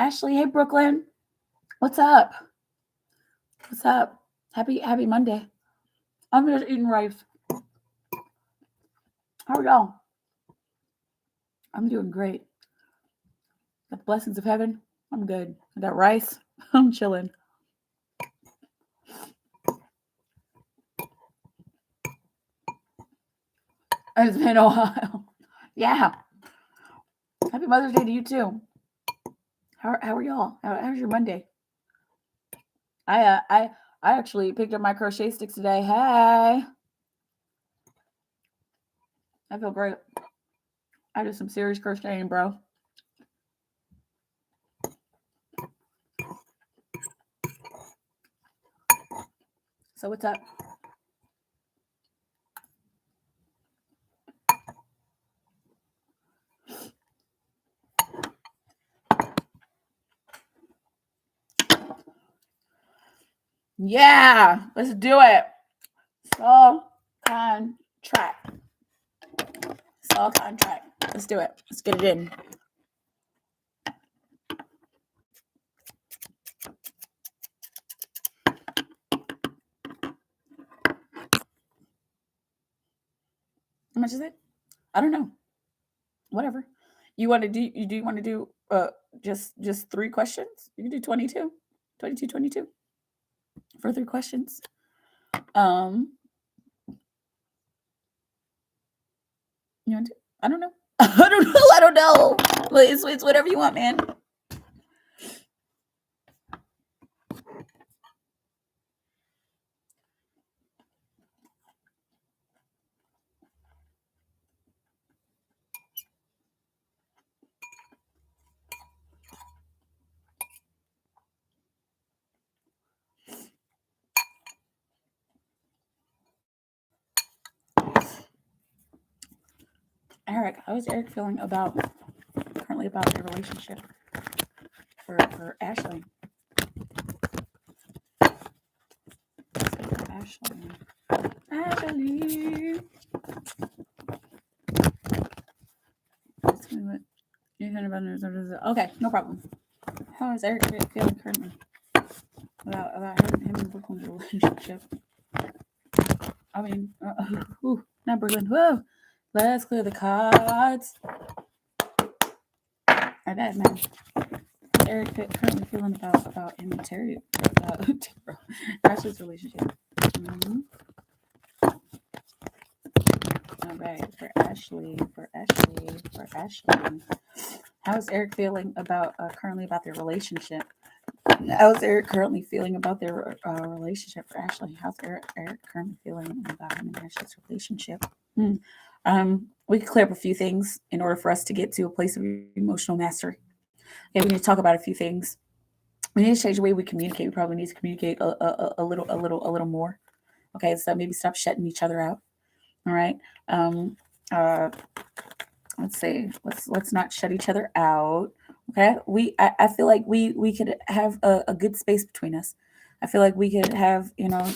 Ashley. Hey, Brooklyn. What's up? What's up? Happy Monday. I'm just eating rice. How are y'all? I'm doing great. Got the blessings of heaven. I'm good. I got rice. I'm chilling. It's been a while. Yeah. Happy Mother's Day to you too. How are y'all? How's your Monday? I actually picked up my crochet sticks today. Hey. I feel great. I did some serious crocheting, bro. So what's up? Yeah, let's do it. Soul contract. Soul contract. Let's do it. Let's get it in. How much is it? I don't know. Whatever. You want to do? You want to do just 3 questions? You can do 22 for 3 questions. You want to? I don't know. I don't know. It's whatever you want, man. Eric, how is Eric feeling currently about your relationship for Ashley? Ashley. Okay, no problem. How is Eric feeling currently about him and Brooklyn's relationship? I mean, not Brooklyn. Whoa, let's clear the cards. All right, man. How's Eric currently feeling about him and Terry, Ashley's relationship? Mm-hmm. All right, for Ashley. How's Eric feeling currently about their relationship? How's Eric currently feeling about their relationship for Ashley? How's Eric currently feeling about him and Ashley's relationship? We can clear up a few things in order for us to get to a place of emotional mastery. Okay, we need to talk about a few things. We need to change the way we communicate. We probably need to communicate a little more. Okay, so maybe stop shutting each other out. All right. Let's see. Let's not shut each other out. Okay. I feel like we could have a good space between us. I feel like we could have,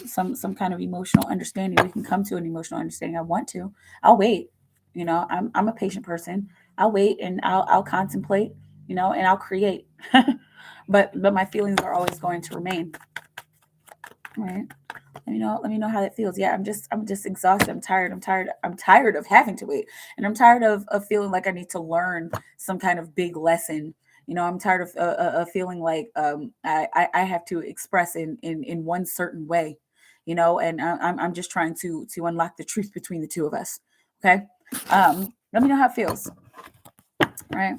some kind of emotional understanding. We can come to an emotional understanding. I want to. I'll wait. I'm a patient person. I'll wait and I'll contemplate, and I'll create. but my feelings are always going to remain. Right. Let me know how that feels. Yeah, I'm just exhausted. I'm tired of having to wait. And I'm tired of feeling like I need to learn some kind of big lesson. I'm tired of feeling like I have to express in one certain way, and I'm just trying to unlock the truth between the two of us. Okay. Let me know how it feels. All right.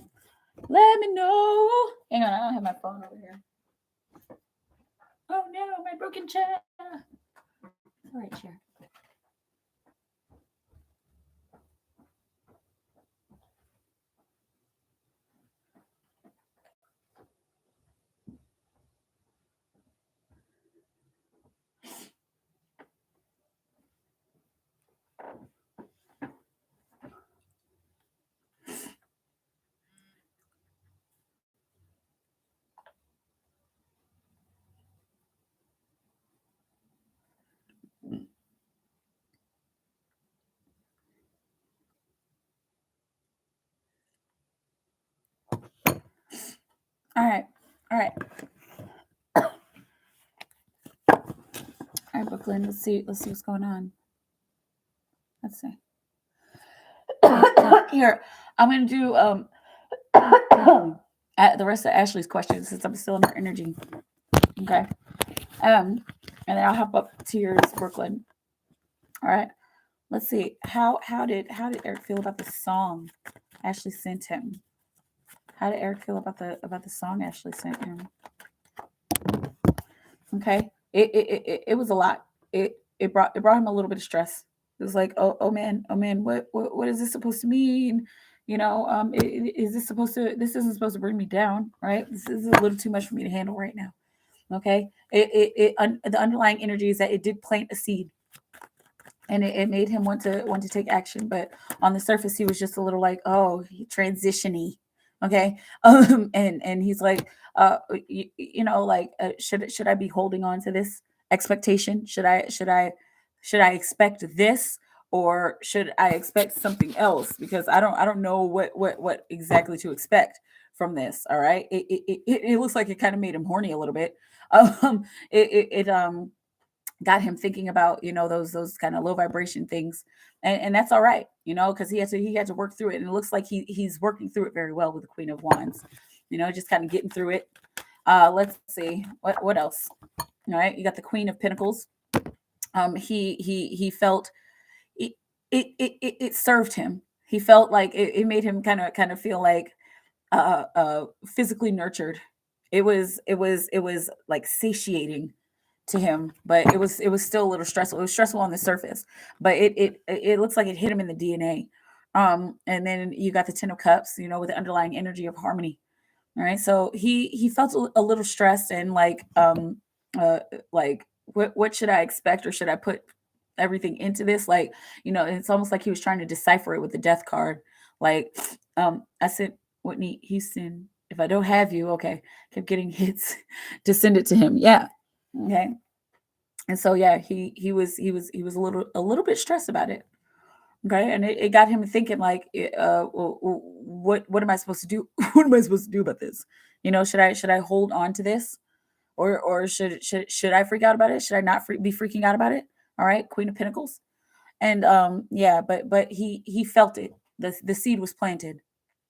Let me know. Hang on, I don't have my phone over here. Oh no, my broken chair. All right, chair. All right. All right. All right, Brooklyn. Let's see what's going on. Let's see. Here, I'm gonna do the rest of Ashley's questions since I'm still in her energy. Okay. And then I'll hop up to yours, Brooklyn. All right. Let's see. How did Eric feel about the song Ashley sent him? How did Eric feel about the song Ashley sent him? Okay. It was a lot. It brought him a little bit of stress. It was like, oh man, what is this supposed to mean? Is this supposed to? This isn't supposed to bring me down, right? This is a little too much for me to handle right now. Okay. The underlying energy is that it did plant a seed, and it made him want to take action. But on the surface, he was just a little like, oh, transitiony. Okay. And he's like, like, should I be holding on to this expectation? Should I expect this, or should I expect something else? Because I don't know what exactly to expect from this. All right. It looks like it kind of made him horny a little bit. It got him thinking about those kind of low vibration things, and that's all right, because he had to work through it, and it looks like he's working through it very well with the Queen of Wands, just kind of getting through it. Let's see what else. All right, you got the Queen of Pentacles. He felt it served him. He felt like it made him kind of feel like physically nurtured. It was like satiating to him, but it was still a little stressful. It was stressful on the surface, but it looks like it hit him in the DNA. And then you got the Ten of Cups, with the underlying energy of harmony. All right, so he felt a little stressed, and like what should I expect, or should I put everything into this? Like, it's almost like he was trying to decipher it with the Death card. Like, I sent Whitney Houston, if I don't have you, okay, kept getting hits to send it to him. Yeah. Okay. And so yeah, he was a little bit stressed about it. Okay, and it got him thinking like, well, what am I supposed to do? What am I supposed to do about this? Should I hold on to this, or should I freak out about it? Should I not be freaking out about it? All right, Queen of Pentacles, and yeah, but he felt it. The seed was planted.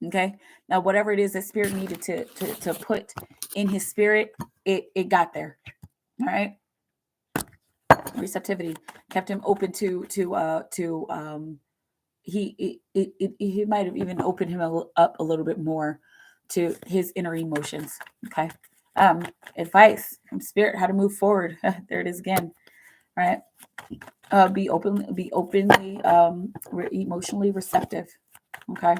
Okay, now whatever it is that spirit needed to put in his spirit, it got there. All right. Receptivity kept him open to he might have even opened him up a little bit more to his inner emotions. Okay. Advice from spirit, how to move forward. There it is again. All right. Be openly emotionally receptive. Okay.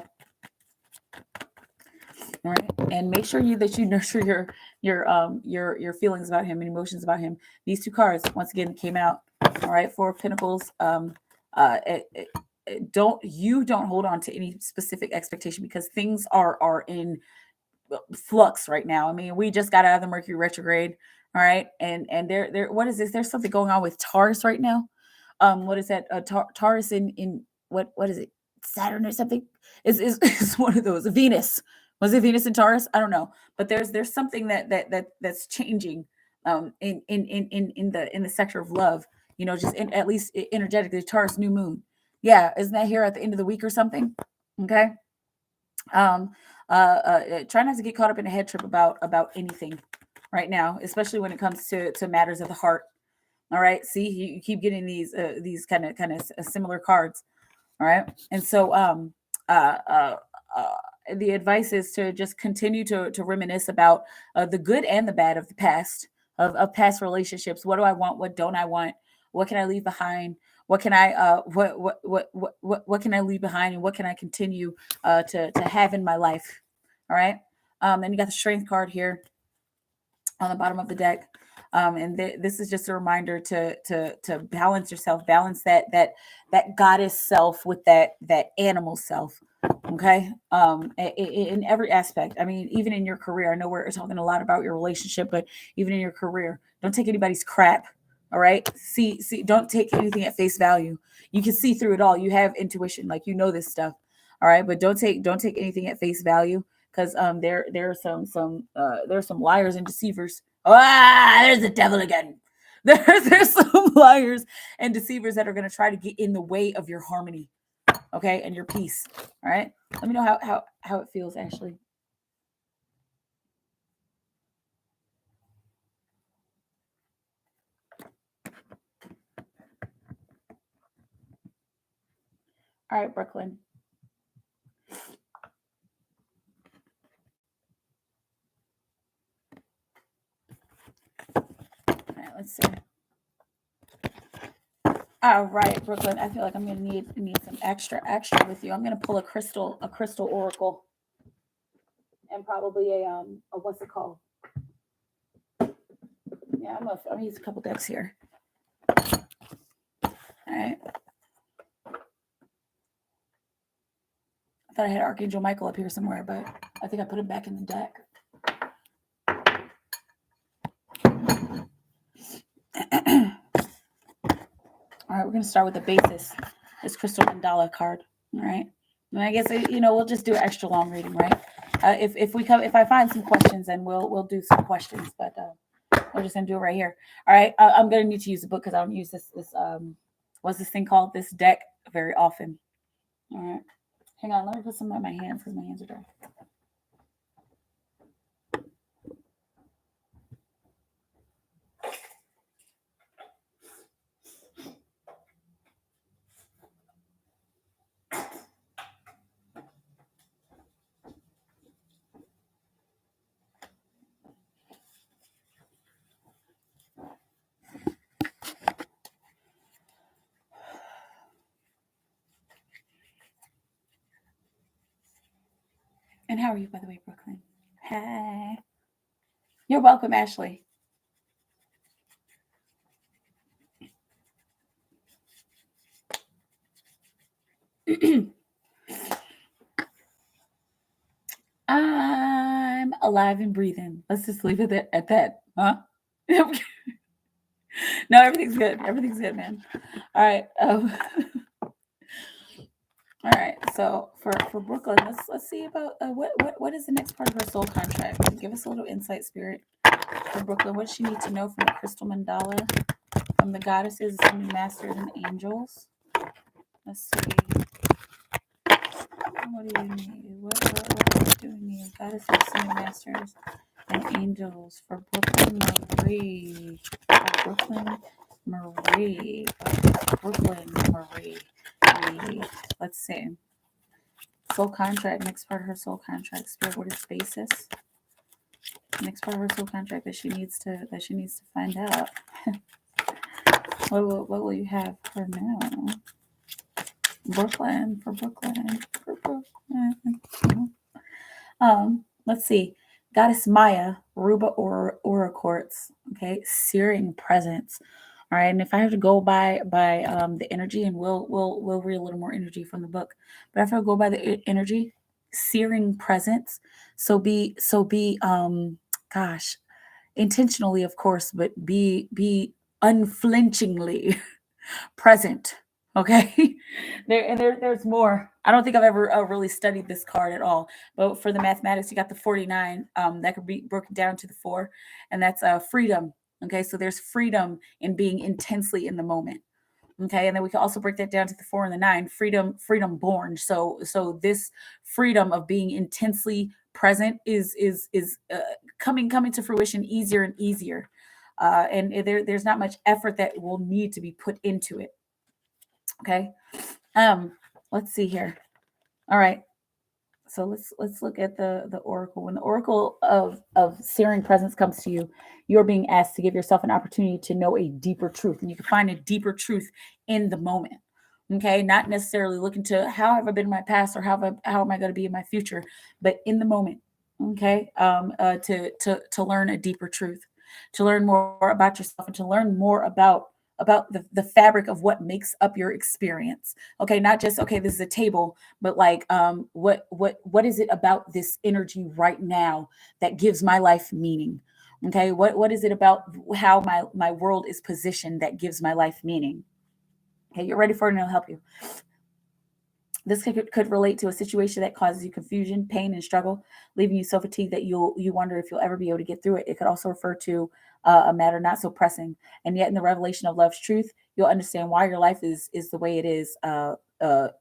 All right, and make sure that you nurture your feelings about him and emotions about him. These two cards once again came out. All right, Four of Pentacles. Don't hold on to any specific expectation, because things are in flux right now. I mean, we just got out of the Mercury retrograde. All right, and there what is this? There's something going on with Taurus right now. What is that? Taurus in what is it? Saturn or something? Is one of those. Venus. Was it Venus and Taurus? I don't know, but there's something that's changing in the sector of love. Just at least energetically. Taurus new moon. Yeah, isn't that here at the end of the week or something? Okay. Try not to get caught up in a head trip about anything right now, especially when it comes to matters of the heart. All right. See, you keep getting these kind of similar cards. All right. And so the advice is to just continue to reminisce about the good and the bad of the past, of past relationships. What do I want? What don't I want? What can I leave behind? What can I what can I leave behind, and what can I continue to have in my life? All right. Then you got the Strength card here on the bottom of the deck. And this is just a reminder to balance yourself, balance that goddess self with that animal self. Okay. In every aspect. I mean, even in your career, I know we're talking a lot about your relationship, but even in your career, don't take anybody's crap. All right. See, don't take anything at face value. You can see through it all. You have intuition, like, this stuff. All right. But don't take anything at face value, because there are some liars and deceivers. Ah, there's the devil again. There's some liars and deceivers that are going to try to get in the way of your harmony, okay, and your peace. All right. Let me know how it feels, Ashley. All right, Brooklyn. All right, let's see. All right, Brooklyn. I feel like I'm gonna need some extra with you. I'm gonna pull a crystal oracle, and probably a what's it called? Yeah, I'm gonna use a couple decks here. All right. I thought I had Archangel Michael up here somewhere, but I think I put him back in the deck. All right, we're gonna start with the basis. This crystal mandala card. All right, and I guess we'll just do an extra long reading, right? If I find some questions, then we'll do some questions, but we're just gonna do it right here. All right, I'm gonna need to use the book because I don't use this what's this thing called? This deck very often. All right, hang on, let me put some on my hands because my hands are dry. And how are you, by the way, Brooklyn? Hey. You're welcome, Ashley. I'm alive and breathing. Let's just leave it at that, huh? No, everything's good. Everything's good, man. All right. All right. So for Brooklyn, let's see about what is the next part of her soul contract. Give us a little insight, Spirit, for Brooklyn. What does she need to know from the crystal mandala, from the goddesses, ascended masters, and angels? Let's see. What do you need? What do we need? Goddesses, ascended masters, and angels for Brooklyn Marie. Brooklyn Marie. Brooklyn Marie. Let's see. Soul contract. Next part of her soul contract. Spirit, what is basis? Next part of her soul contract that she needs to find out. What will you have for now? Brooklyn. Let's see. Goddess Maya, Ruba Aura Quartz. Okay, searing presence. All right, and if I have to go by the energy, and we'll read a little more energy from the book, but if I go by the energy, searing presence. So be gosh, intentionally, of course, but be unflinchingly present. Okay. There's more. I don't think I've ever really studied this card at all. But for the mathematics, you got the 49. That could be broken down to the 4, and that's freedom. Okay, so there's freedom in being intensely in the moment. Okay, and then we can also break that down to the 4 and the 9. Freedom born. So this freedom of being intensely present is coming to fruition easier and easier. And there's not much effort that will need to be put into it. Okay. Let's see here. All right. So let's look at the oracle. When the oracle of searing presence comes to you, you're being asked to give yourself an opportunity to know a deeper truth, and you can find a deeper truth in the moment. Okay, not necessarily looking to how have I been in my past or how am I going to be in my future, but in the moment. Okay, to learn a deeper truth, to learn more about yourself, and to learn more about the fabric of what makes up your experience. Okay, not just okay, this is a table, but like what is it about this energy right now that gives my life meaning? Okay, what is it about how my world is positioned that gives my life meaning? Okay, you're ready for it and it'll help you. This could relate to a situation that causes you confusion, pain, and struggle, leaving you so fatigued that you wonder if you'll ever be able to get through it. It could also refer to a matter not so pressing, and yet in the revelation of love's truth, you'll understand why your life is the way it is.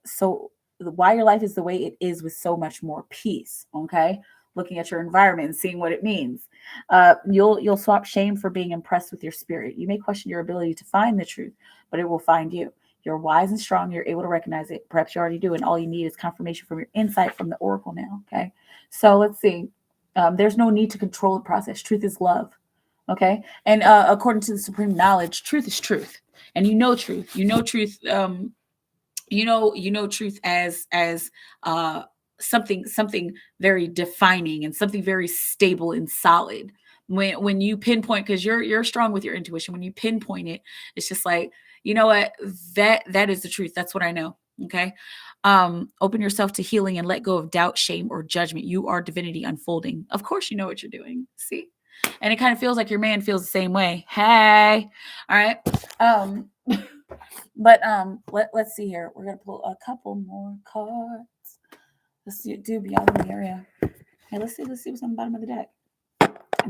So why your life is the way it is with so much more peace. Okay, looking at your environment and seeing what it means. You'll swap shame for being impressed with your spirit. You may question your ability to find the truth, but it will find you. You're wise and strong. You're able to recognize it. Perhaps you already do. And all you need is confirmation from your insight from the oracle now. Okay. So let's see. There's no need to control the process. Truth is love. Okay. And according to the supreme knowledge, truth is truth. And you know truth. You know truth. You know truth as uh something very defining and something very stable and solid. When you pinpoint, because you're strong with your intuition, when you pinpoint it, it's just like, you know what, that is the truth. That's what I know. Okay. Open yourself to healing and let go of doubt, shame, or judgment. You are divinity unfolding. Of course you know what you're doing. See? And it kind of feels like your man feels the same way. Hey. All right. um but let's see here. We're gonna pull a couple more cards. Let's do beyond the area. Hey, let's see what's on the bottom of the deck.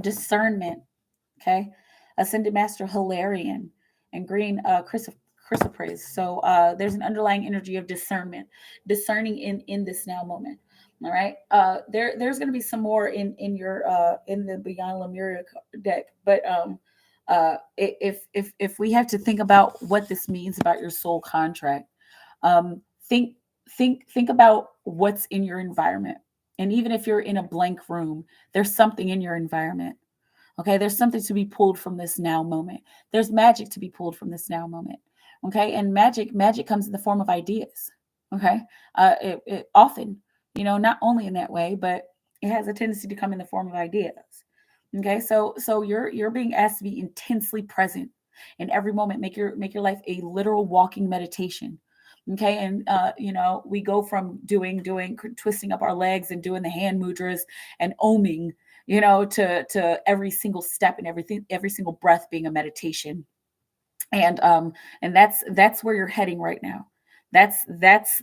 Discernment. Okay. Ascended Master Hilarion and Green Chrysoprase. So there's an underlying energy of discerning in this now moment. All right. There's going to be some more in your in the Beyond Lemuria deck, but if we have to think about what this means about your soul contract, think think about what's in your environment, and even if you're in a blank room, there's something in your environment. Okay, there's something to be pulled from this now moment. There's magic to be pulled from this now moment. Okay, and magic comes in the form of ideas. Okay, it often, not only in that way, but it has a tendency to come in the form of ideas. Okay, so you're being asked to be intensely present in every moment. Make your life a literal walking meditation. Okay, and we go from doing twisting up our legs and doing the hand mudras and oming, to every single step and every single breath being a meditation. And that's where you're heading right now. That's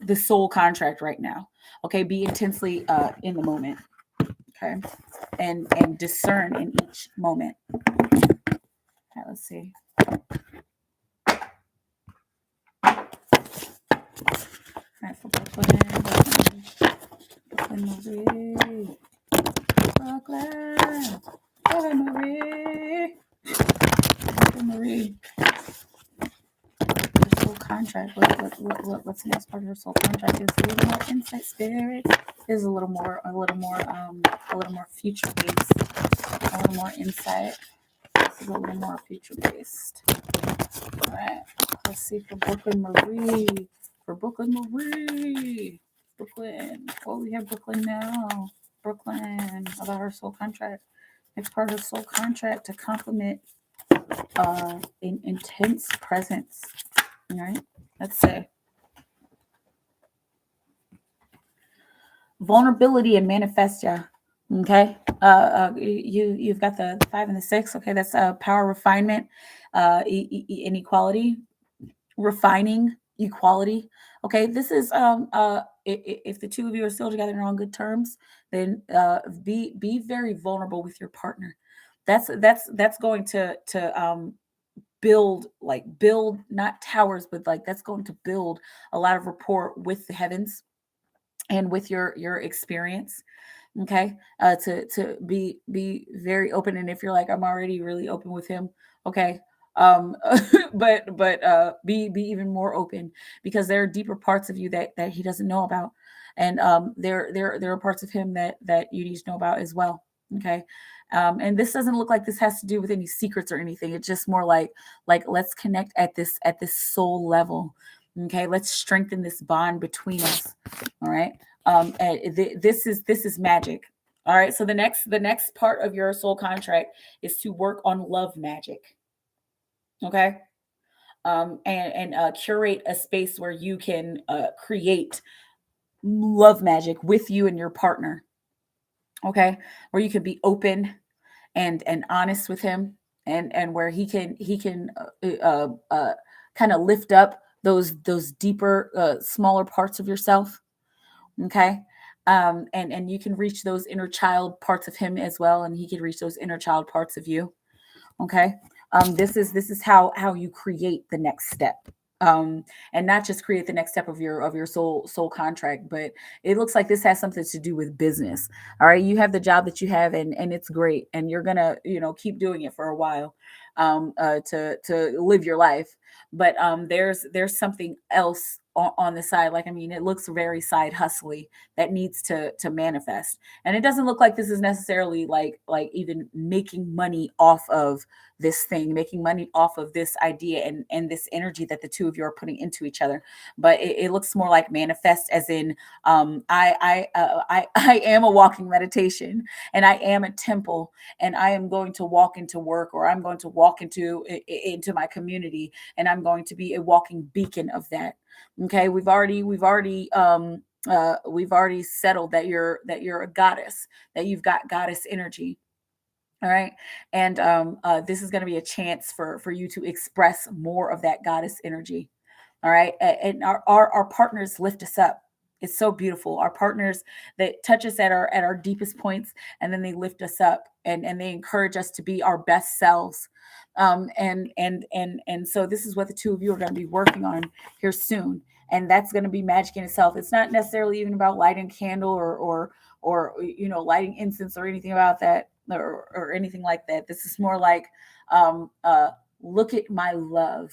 the soul contract right now. Okay, be intensely in the moment. Okay, and discern in each moment. Okay, let's see. All right, for Brooklyn Marie. Brooklyn Marie. Marie. Her soul contract. What's the next part of her soul contract? Is a little more insight, spirit. Is a little more future based. A little more insight. This is a little more future based. All right. Let's see for Brooklyn Marie. Brooklyn. Oh, we have Brooklyn now. Brooklyn. About her soul contract. Next part of her soul contract to complement in intense presence. All right, let's say vulnerability and manifestia. Okay, you've got the 5 and the 6. Okay, that's power, refinement, inequality, refining, equality. Okay, this is if the two of you are still together and on good terms, then be very vulnerable with your partner. That's going to build not towers, but like that's going to build a lot of rapport with the heavens and with your experience. Okay, to be very open. And if you're like, I'm already really open with him, okay, but be even more open, because there are deeper parts of you that he doesn't know about, and there are parts of him that you need to know about as well. Okay, and this doesn't look like this has to do with any secrets or anything. It's just more like let's connect at this soul level. Okay, let's strengthen this bond between us. All right. This is magic. All right. So the next part of your soul contract is to work on love magic. Okay. And curate a space where you can create love magic with you and your partner. Okay, where you can be open and honest with him, and where he can kind of lift up those deeper, smaller parts of yourself. Okay. And you can reach those inner child parts of him as well, and he can reach those inner child parts of you. Okay. This is how you create the next step. And not just create the next step of your soul contract, but it looks like this has something to do with business. All right, you have the job that you have, and it's great, and you're gonna keep doing it for a while, to live your life. But there's something else on the side. Like, I mean, it looks very side hustly that needs to manifest, and it doesn't look like this is necessarily like even making money off of this thing, making money off of this idea and this energy that the two of you are putting into each other. But it looks more like manifest, as in, I am a walking meditation, and I am a temple, and I am going to walk into work, or I'm going to walk into my community, and I'm going to be a walking beacon of that. Okay, we've already settled that you're a goddess, that you've got goddess energy. All right. And this is going to be a chance for you to express more of that goddess energy. All right. And our partners lift us up. It's so beautiful. Our partners that touch us at our deepest points, and then they lift us up, and they encourage us to be our best selves. And so this is what the two of you are going to be working on here soon. And that's going to be magic in itself. It's not necessarily even about lighting a candle, or lighting incense, or anything about that, or anything like that. This is more like, um uh look at my love,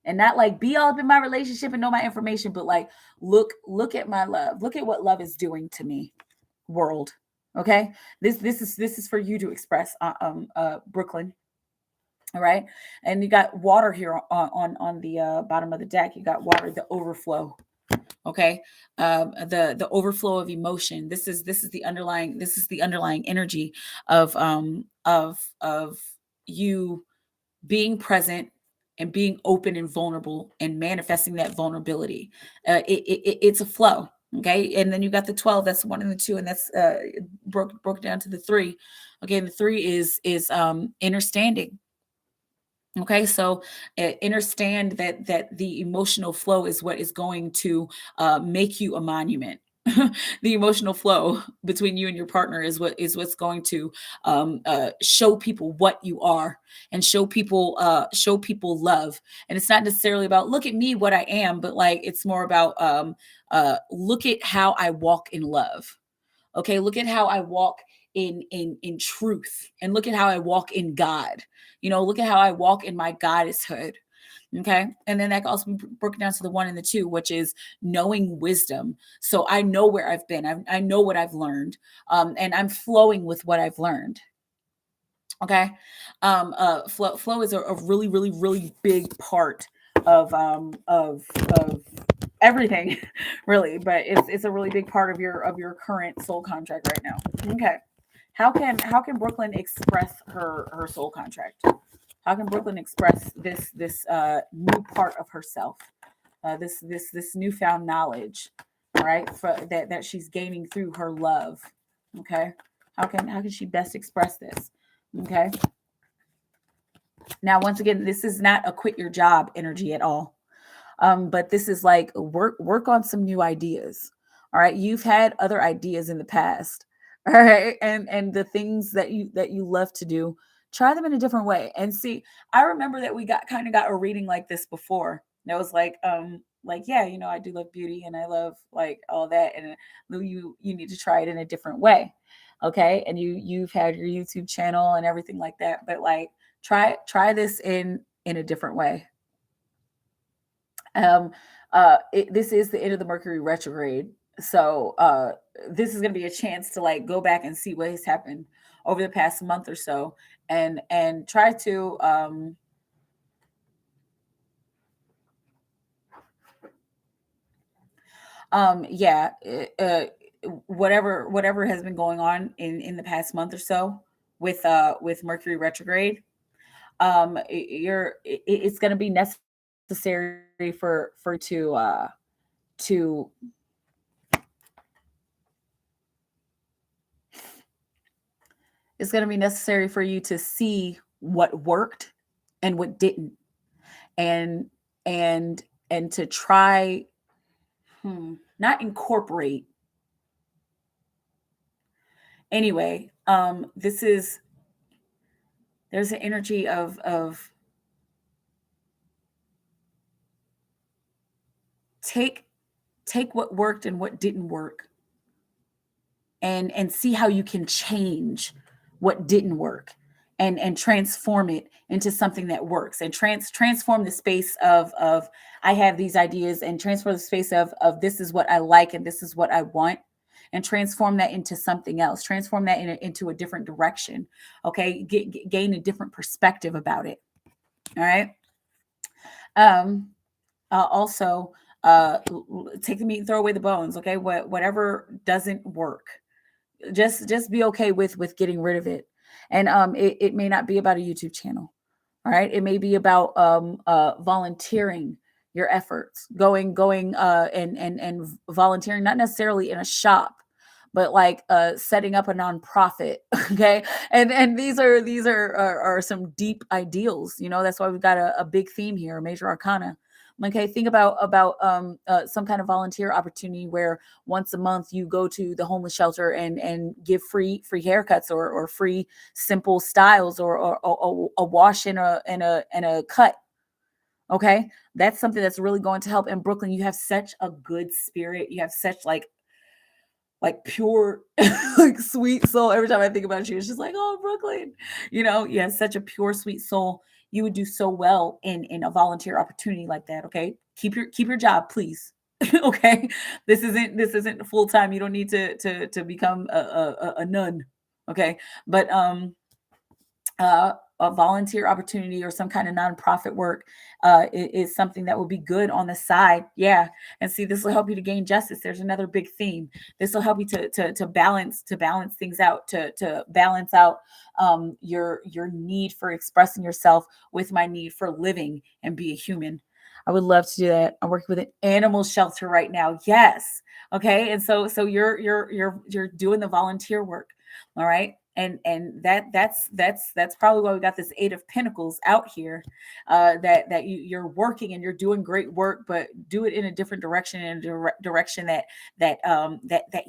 and not like be all up in my relationship and know my information, but like, look at my love, look at what love is doing to me, world. Okay, this is for you to express, Brooklyn. All right. And you got water here on the bottom of the deck. You got water, the overflow. Okay. The overflow of emotion. This is the underlying energy of you being present, and being open and vulnerable, and manifesting that vulnerability. It's a flow. Okay. And then you got the 12, that's one and the two, and that's broke down to the three. Okay. And the three is understanding. Okay, so understand that the emotional flow is what is going to make you a monument. The emotional flow between you and your partner is what's going to show people what you are, and show people love. And it's not necessarily about look at me, what I am, but like it's more about, look at how I walk in love. Okay, look at how I walk in truth, and look at how I walk in God. Look at how I walk in my goddesshood. Okay, and then that can also be broken down to the one and the two, which is knowing wisdom. So I know where I've been. I know what I've learned, and I'm flowing with what I've learned. Okay, flow is a really, really, really big part of everything, really. But it's a really big part of your current soul contract right now. Okay, how can Brooklyn express her soul contract? How can Brooklyn express this new part of herself, this newfound knowledge, all right, that she's gaining through her love? Okay, how can she best express this? Okay, now once again, this is not a quit your job energy at all. But this is like work on some new ideas. All right, you've had other ideas in the past. All right, and the things that you love to do, try them in a different way and see. I remember that we got a reading like this before. That was like, yeah, I do love beauty, and I love like all that, and you need to try it in a different way. Okay, and you've had your YouTube channel and everything like that, but like try this in a different way. um this is the end of the Mercury retrograde, so this is going to be a chance to like go back and see what has happened over the past month or so, and try to yeah, whatever has been going on in the past month or so with Mercury retrograde. It's going to be necessary for to it's going to be necessary for you to see what worked and what didn't, and and to try, not incorporate. Anyway, there's an energy of take what worked and what didn't work, and see how you can change what didn't work, and transform it into something that works, and transform the space of I have these ideas, and transform the space of this is what I like and this is what I want, and transform that into something else, transform that into a different direction. Okay, gain a different perspective about it. All right. Also, take the meat and throw away the bones. Okay, whatever doesn't work, just be okay with getting rid of it. And it may not be about a YouTube channel. All right, it may be about volunteering your efforts, going and volunteering, not necessarily in a shop, but like setting up a nonprofit. Okay, and these are some deep ideals. That's why we've got a big theme here, major arcana. Okay, think about some kind of volunteer opportunity where once a month you go to the homeless shelter and give free haircuts, or free simple styles, or a wash and a cut. Okay, that's something that's really going to help. In Brooklyn, you have such a good spirit. You have such pure like sweet soul. Every time I think about you, it's just like, oh, Brooklyn. You have such a pure sweet soul. You would do so well in a volunteer opportunity like that. Okay, keep your job, please. Okay, this isn't full time. You don't need to become a nun. Okay, but a volunteer opportunity or some kind of nonprofit work is something that will be good on the side. Yeah. And see, this will help you to gain justice. There's another big theme. This will help you to balance things out, to balance out your need for expressing yourself with my need for living and be a human. I would love to do that. I'm working with an animal shelter right now. Yes. Okay. And so you're doing the volunteer work. All right. And that's probably why we got this Eight of Pentacles out here. That you're working and you're doing great work, but do it in a different direction, in a direction that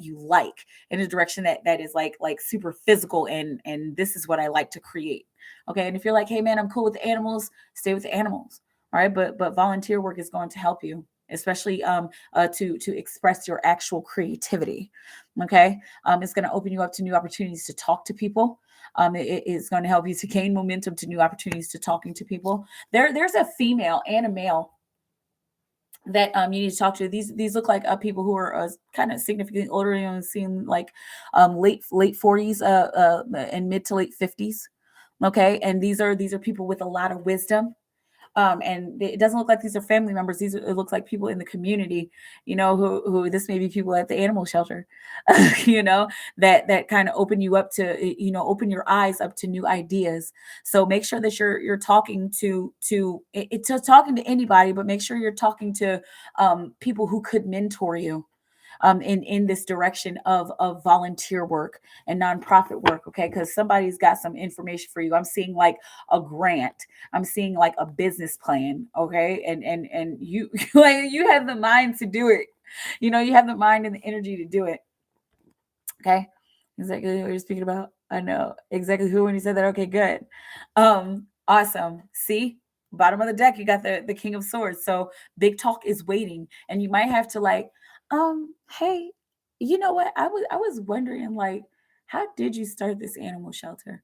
you like, in a direction that is like super physical, and this is what I like to create. Okay. And if you're like, hey man, I'm cool with the animals, stay with the animals. All right. But volunteer work is going to help you, especially to express your actual creativity. Okay. It's going to open you up to new opportunities to talk to people. It is going to help you to gain momentum to new opportunities to talking to people. There's a female and a male that you need to talk to. These look like people who are kind of significantly older, seem like late 40s and mid to late 50s. Okay. And these are people with a lot of wisdom. And it doesn't look like these are family members. It looks like people in the community, who this may be people at the animal shelter, that kind of open you up to, open your eyes up to new ideas. So make sure that you're talking to talking to anybody, but make sure you're talking to people who could mentor you in this direction of volunteer work and nonprofit work. Okay, because somebody's got some information for you. I'm seeing like a grant. I'm seeing like a business plan. Okay, and you like you have the mind to do it. You have the mind and the energy to do it. Okay, exactly what you're speaking about. I know exactly who when you said that. Okay, good. Awesome. See, bottom of the deck, you got the King of Swords. So big talk is waiting, and you might have to like, hey, you know what? I was wondering, like, how did you start this animal shelter?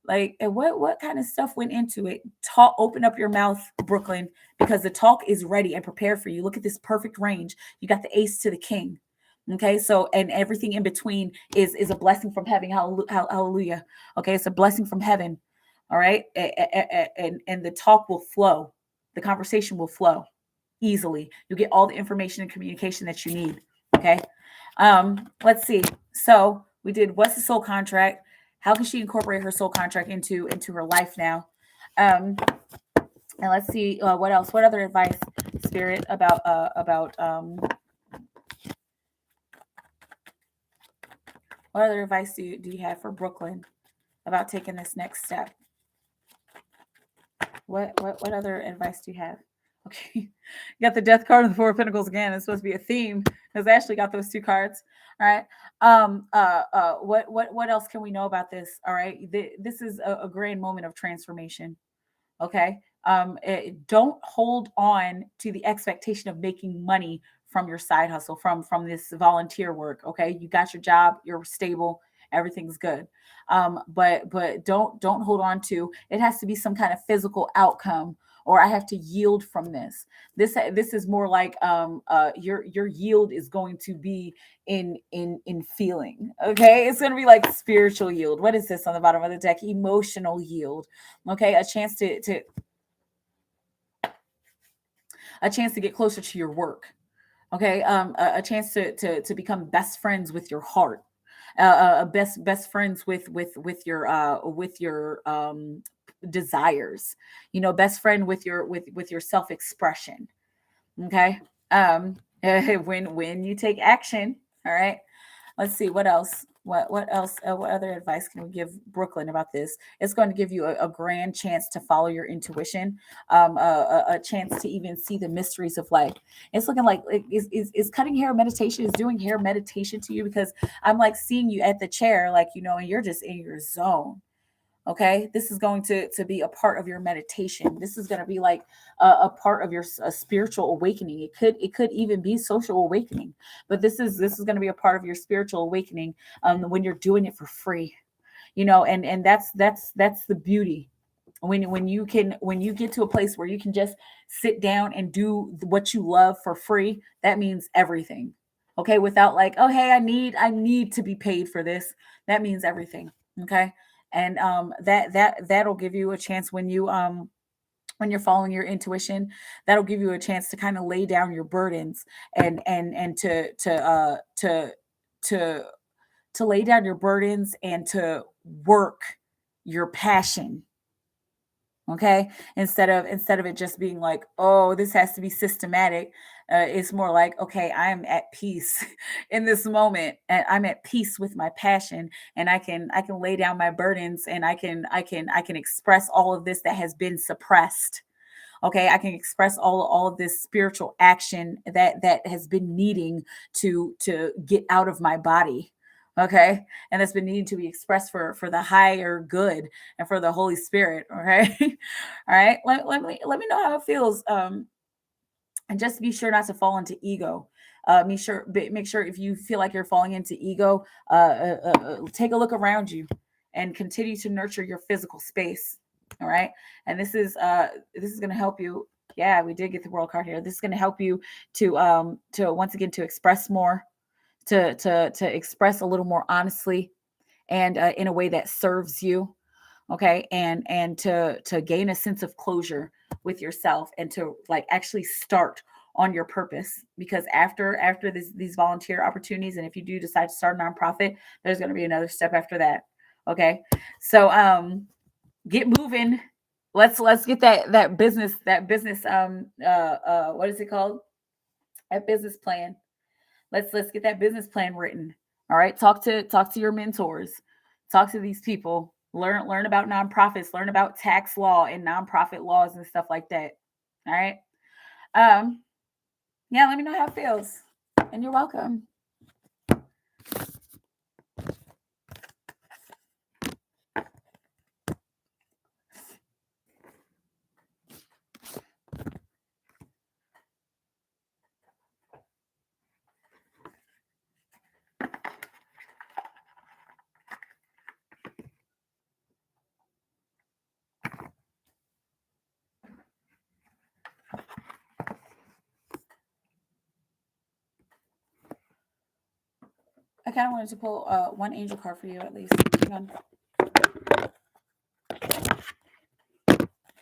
Like, and what kind of stuff went into it? Talk, open up your mouth, Brooklyn, because the talk is ready and prepared for you. Look at this perfect range. You got the ace to the king. Okay, so and everything in between is a blessing from heaven. Hallelujah. Okay, it's a blessing from heaven. All right, and the talk will flow, the conversation will flow easily. You'll get all the information and communication that you need. Okay, let's see. So we did what's the soul contract? How can she incorporate her soul contract into her life now? And let's see what else. What other advice, Spirit, about what other advice do you have for Brooklyn about taking this next step? What other advice do you have? Okay, you got the Death card and the Four of Pentacles again. It's supposed to be a theme because Ashley got those two cards. All right. What else can we know about this? All right. This is a grand moment of transformation. Okay. Don't hold on to the expectation of making money from your side hustle, from this volunteer work. Okay. You got your job, you're stable, everything's good. But don't hold on to it. Has to be some kind of physical outcome, or I have to yield from this. This is more like your yield is going to be in feeling. Okay, it's going to be like spiritual yield. What is this on the bottom of the deck? Emotional yield. Okay, a chance to get closer to your work. Okay, a chance to become best friends with your heart, best friends with your desires, best friend with your self-expression. Okay. When you take action. All right. Let's see what else. What else? What other advice can we give Brooklyn about this? It's going to give you a grand chance to follow your intuition, a chance to even see the mysteries of life. It's looking like is cutting hair meditation, is doing hair meditation to you, because I'm like seeing you at the chair, like, and you're just in your zone. Okay, this is going to be a part of your meditation. This is going to be like a part of your spiritual awakening. It could even be social awakening, but this is going to be a part of your spiritual awakening, when you're doing it for free. And that's the beauty. When you get to a place where you can just sit down and do what you love for free, that means everything. Okay, without like, oh hey, I need to be paid for this. That means everything. Okay. And that'll give you a chance when you're following your intuition. That'll give you a chance to kind of lay down your burdens, and to to lay down your burdens and to work your passion. Okay, instead of it just being like, oh, this has to be systematic. It's more like, okay, I'm at peace in this moment, and I'm at peace with my passion, and I can lay down my burdens, and I can express all of this that has been suppressed. Okay, I can express all of this spiritual action that has been needing to get out of my body. Okay, and that's been needing to be expressed for the higher good and for the Holy Spirit. Okay, all right. Let me know how it feels. And just be sure not to fall into ego. Make sure if you feel like you're falling into ego, take a look around you and continue to nurture your physical space. All right, and this is going to help you. Yeah, we did get the world card here. This is going to help you to once again to express more, to express a little more honestly, and in a way that serves you. Okay, and to gain a sense of closure with yourself, and to like actually start on your purpose, because after these volunteer opportunities, and if you do decide to start a nonprofit, there's going to be another step after that. Okay, so get moving. Let's get that business what is it called, that business plan. Let's get that business plan written. All right. Talk to your mentors. Talk to these people. Learn about nonprofits. Learn about tax law and nonprofit laws and stuff like that. All right. Um, yeah, let me know how it feels. And you're welcome. I kind of wanted to pull one angel card for you at least. Hang on.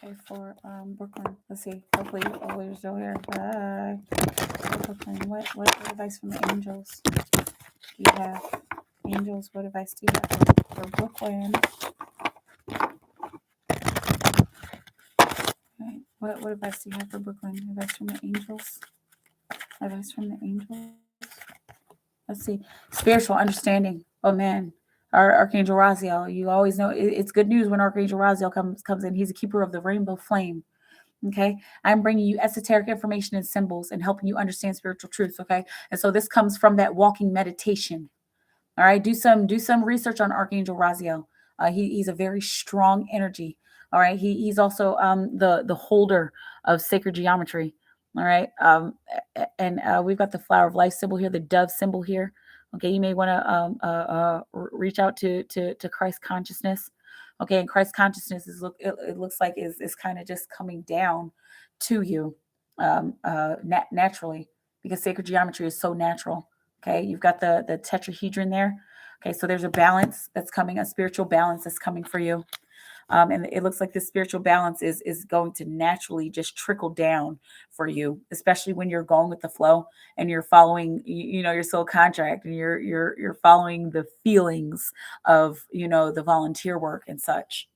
Okay, for Brooklyn. Let's see. Hopefully, you're still here. Bye. Brooklyn, what advice from the angels do you have? Angels, what advice do you have for Brooklyn? Right. What advice do you have for Brooklyn? Advice from the angels? Advice from the angels? Let's see. Spiritual understanding. Oh man. Our Archangel Raziel. You always know it's good news when Archangel Raziel comes in. He's a keeper of the rainbow flame. Okay. I'm bringing you esoteric information and symbols and helping you understand spiritual truths. Okay. And so this comes from that walking meditation. All right, do some research on Archangel Raziel. He's a very strong energy. All right, he's also the holder of sacred geometry. All right, and we've got the flower of life symbol here, the dove symbol here. Okay, you may want to reach out to Christ consciousness. Okay, and Christ consciousness it looks like is kind of just coming down to you naturally, because sacred geometry is so natural. Okay, you've got the tetrahedron there. Okay, so there's a balance that's coming, a spiritual balance that's coming for you. And it looks like this spiritual balance is going to naturally just trickle down for you, especially when you're going with the flow and you're following, your soul contract, and you're following the feelings of, the volunteer work and such.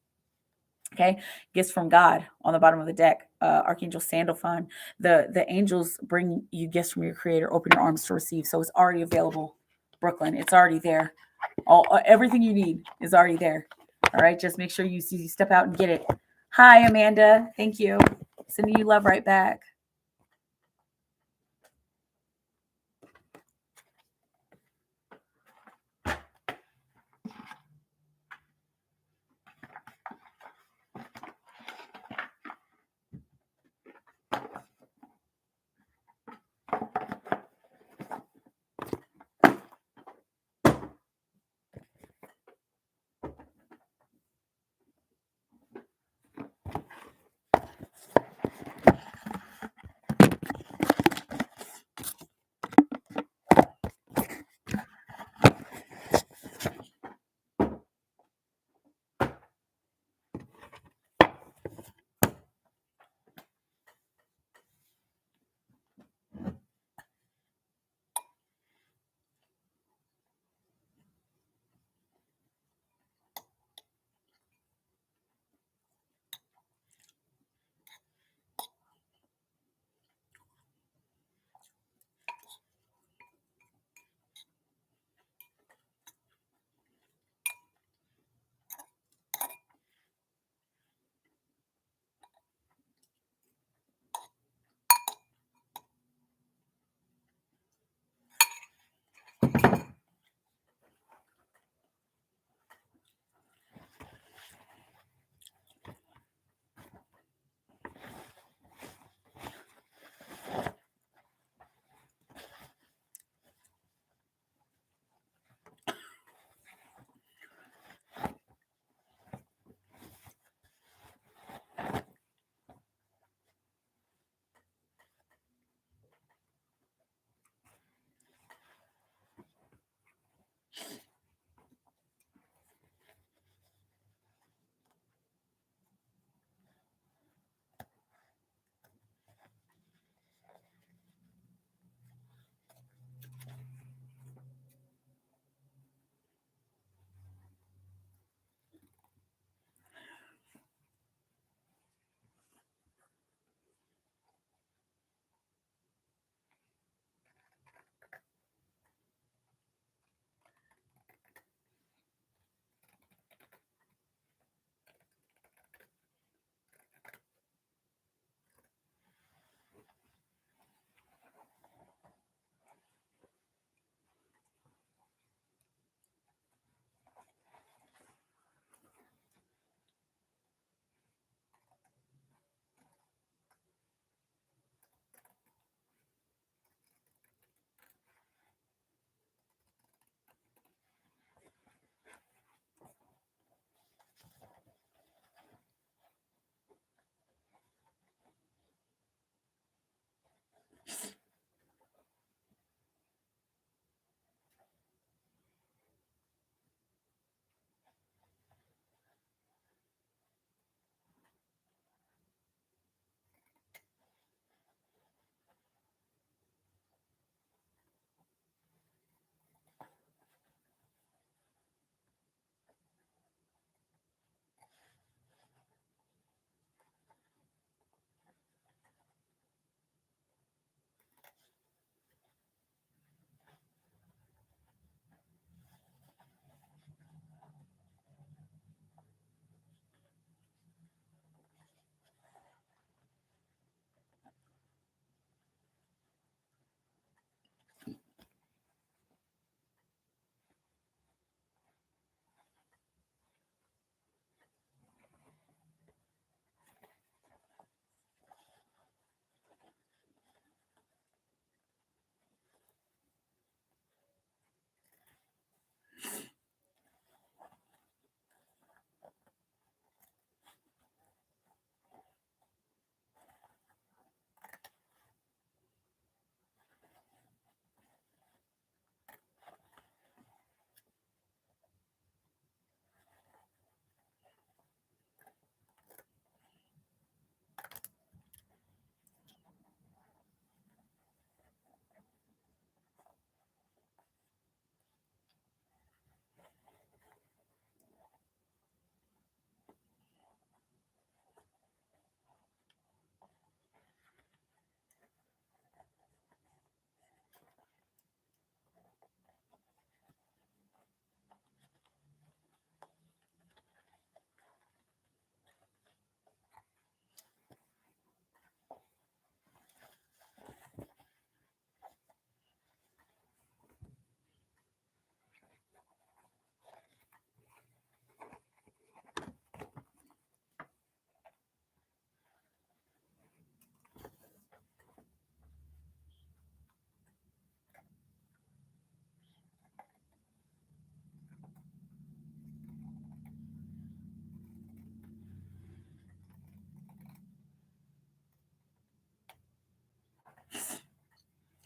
Okay, gifts from God on the bottom of the deck. Archangel Sandalphon. The angels bring you gifts from your Creator. Open your arms to receive. So it's already available, Brooklyn. It's already there. Everything you need is already there. All right, just make sure you step out and get it. Hi, Amanda. Thank you. Sending you love right back.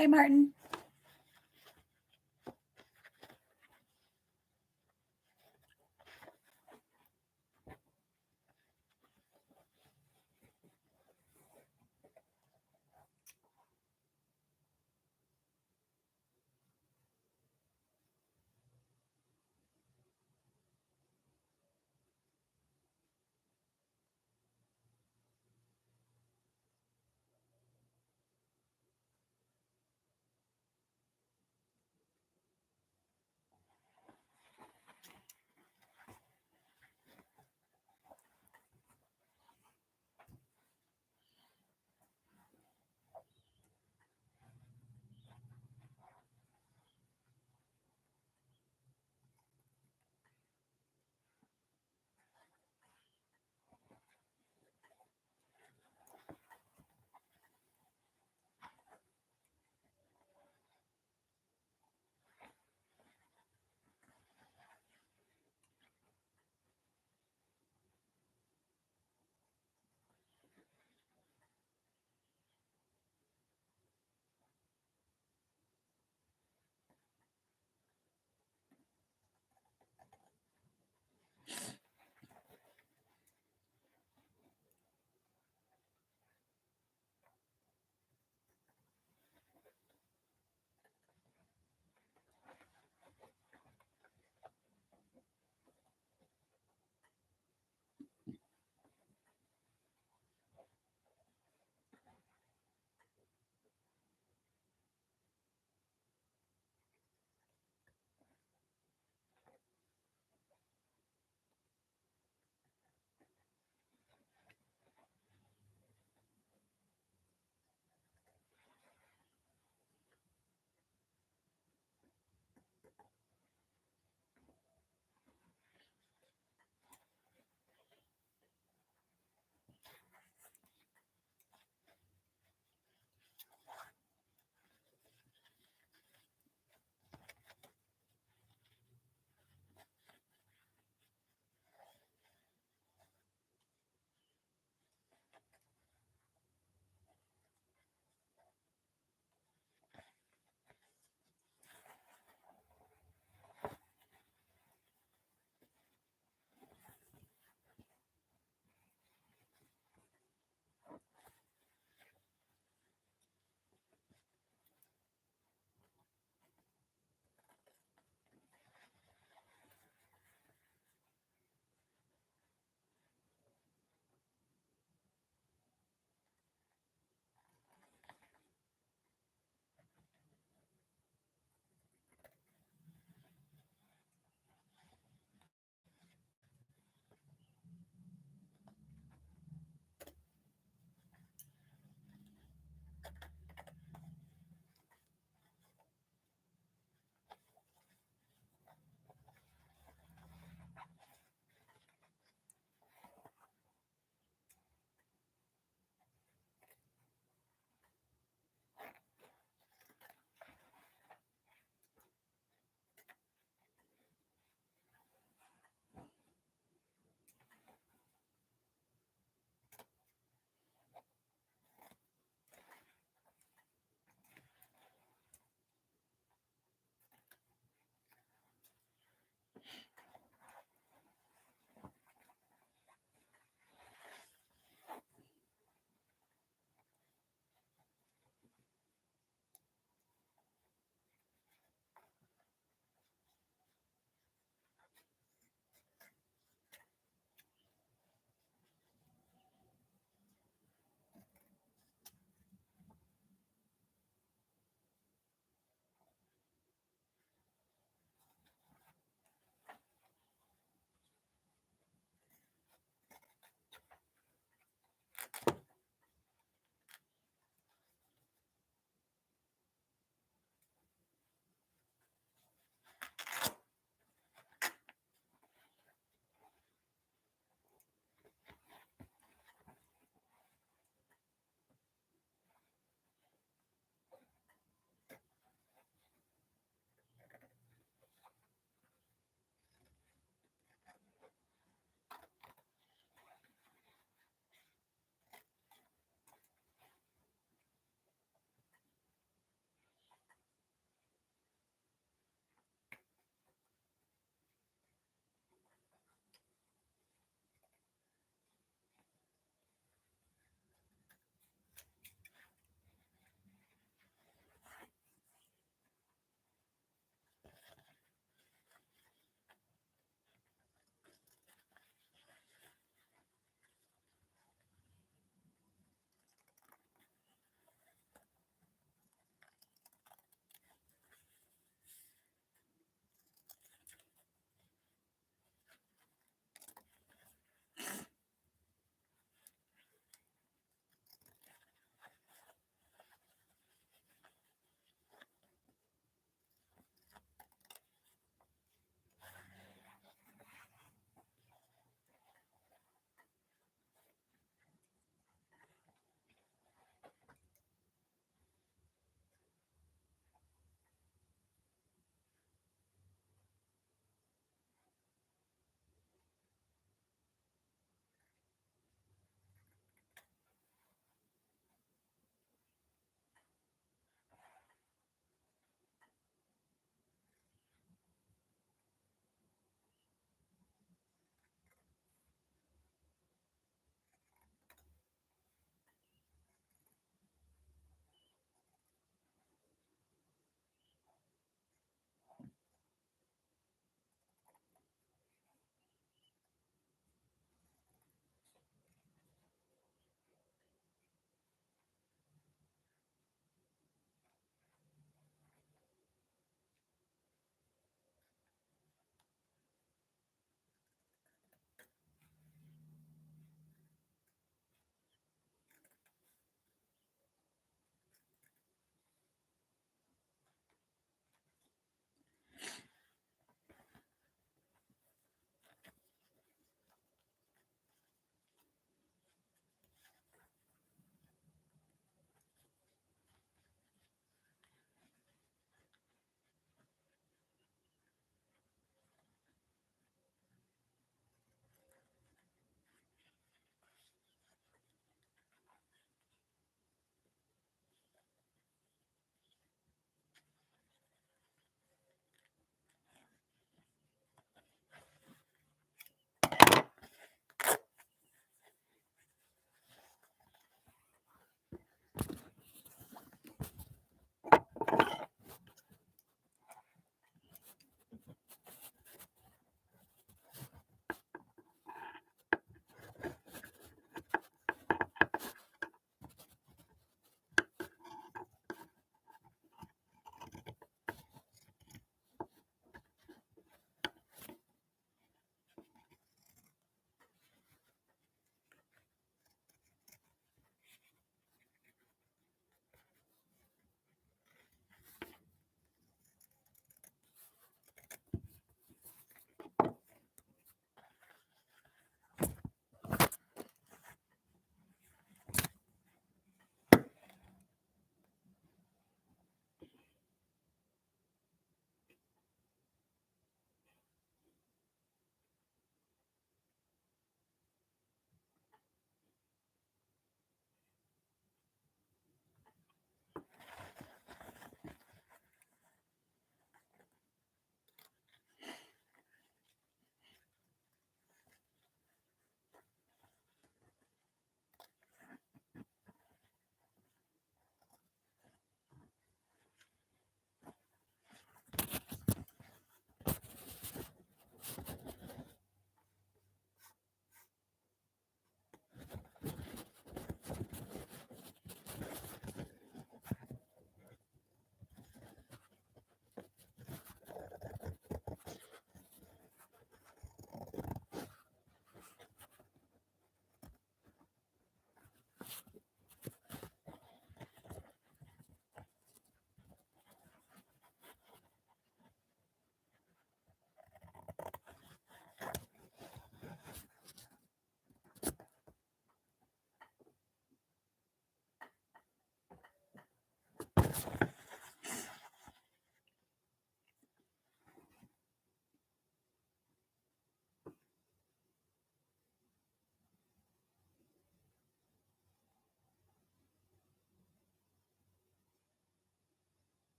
Hey, Martin.